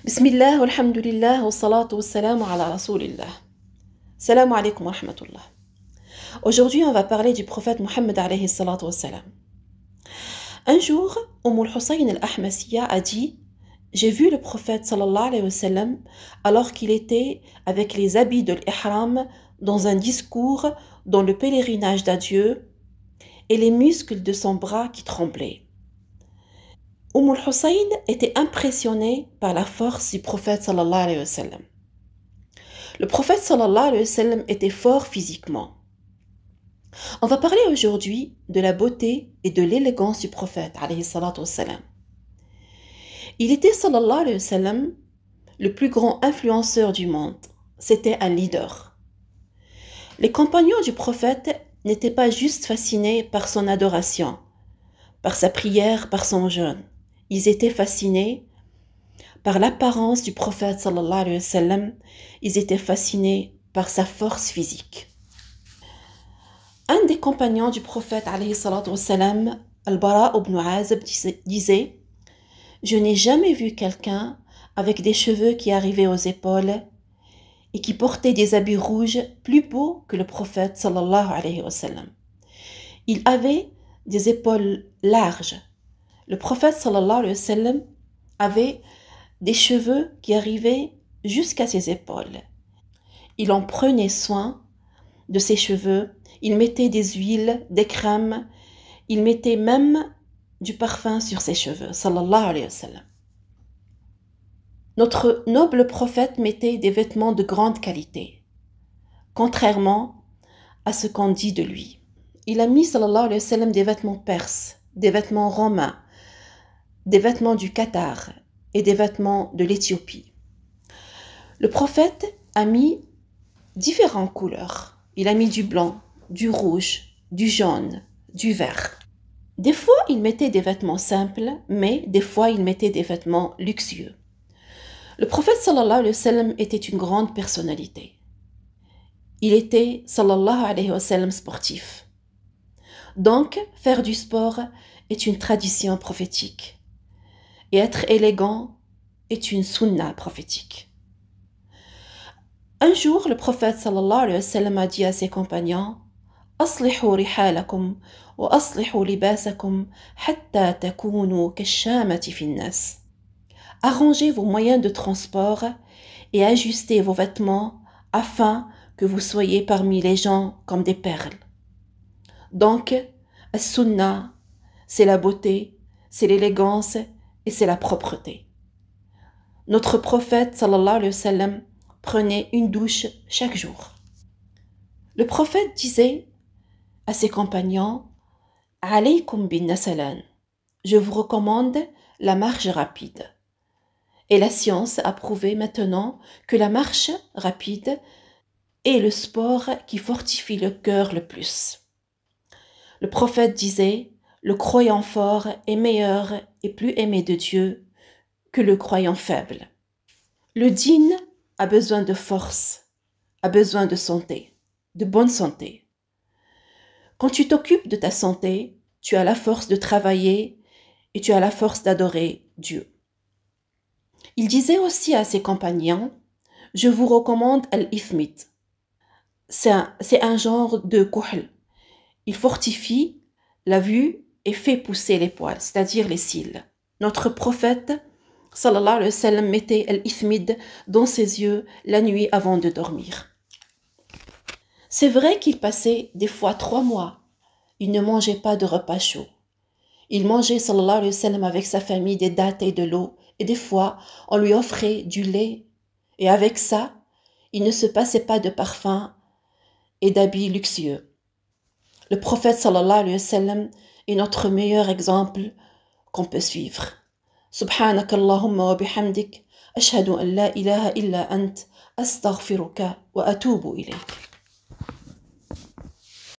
Bismillah, walhamdulillah, wa salatu wa salam ala rasulillah. Salam alaikum wa rahmatullah. Aujourd'hui, on va parler du prophète Mohammed alayhi salatu wa salam. Un jour, al-Husayn al-Ahmasiyya a dit: j'ai vu le prophète sallallahu alayhi wa sallam alors qu'il était avec les habits de l'ihram dans un discours dans le pèlerinage d'adieu et les muscles de son bras qui tremblaient. al-Husayn était impressionnée par la force du prophète sallallahu alayhi wa sallam. Le prophète sallallahu alayhi wa sallam était fort physiquement. On va parler aujourd'hui de la beauté et de l'élégance du prophète alayhi salatu wa salam. Il était sallallahu alayhi wa sallam le plus grand influenceur du monde. C'était un leader. Les compagnons du prophète n'étaient pas juste fascinés par son adoration, par sa prière, par son jeûne. Ils étaient fascinés par l'apparence du prophète sallallahu alayhi wa sallam. Ils étaient fascinés par sa force physique. Un des compagnons du prophète alayhi salatu wa salam, Al-Bara ibn Azib, disait: je n'ai jamais vu quelqu'un avec des cheveux qui arrivaient aux épaules et qui portait des habits rouges plus beaux que le prophète sallallahu alayhi wa sallam. Il avait des épaules larges. Le prophète sallallahu alayhi wa sallam avait des cheveux qui arrivaient jusqu'à ses épaules. Il en prenait soin de ses cheveux. Il mettait des huiles, des crèmes. Il mettait même du parfum sur ses cheveux, sallallahu alayhi wa sallam. Notre noble prophète mettait des vêtements de grande qualité, contrairement à ce qu'on dit de lui. Il a mis, sallallahu alayhi wa sallam, des vêtements perses, des vêtements romains, des vêtements du Qatar et des vêtements de l'Éthiopie. Le prophète a mis différentes couleurs. Il a mis du blanc, du rouge, du jaune, du vert. Des fois, il mettait des vêtements simples, mais des fois, il mettait des vêtements luxueux. Le prophète sallallahu alayhi wa sallam était une grande personnalité. Il était sallallahu alayhi wa sallam sportif. Donc, faire du sport est une tradition prophétique. Et être élégant est une sunna prophétique. Un jour, le prophète sallallahu alayhi wa sallam a dit à ses compagnons: أصلحوا رحالكم وأصلحوا لباسكم حتى تكونوا كالشامة في الناس. Arrangez vos moyens de transport et ajustez vos vêtements afin que vous soyez parmi les gens comme des perles. Donc, as-sunnah, c'est la beauté, c'est l'élégance et c'est la propreté. Notre prophète sallallahu alayhi wa sallam prenait une douche chaque jour. Le prophète disait à ses compagnons: Alaykum bin nasalan. Je vous recommande la marche rapide. Et la science a prouvé maintenant que la marche rapide est le sport qui fortifie le cœur le plus. Le prophète disait: le croyant fort est meilleur et plus aimé de Dieu que le croyant faible. Le dîn a besoin de force, a besoin de santé, de bonne santé. Quand tu t'occupes de ta santé, tu as la force de travailler et tu as la force d'adorer Dieu. Il disait aussi à ses compagnons: je vous recommande al-ifmit. C'est un genre de kuhl. Il fortifie la vue et fait pousser les poils, c'est-à-dire les cils. Notre prophète sallallahu alayhi wa sallam mettait al-ifmid dans ses yeux la nuit avant de dormir. C'est vrai qu'il passait des fois 3 mois. Il ne mangeait pas de repas chaud. Il mangeait sallallahu alayhi wa sallam avec sa famille des dattes et de l'eau. Et des fois, on lui offrait du lait. Et avec ça, il ne se passait pas de parfum et d'habits luxueux. Le prophète sallallahu alayhi wa sallam est notre meilleur exemple qu'on peut suivre. Subhanak Allahumma wa bihamdik. Ashhadu an la ilaha illa ant. Astaghfiruka wa atubu ilayk.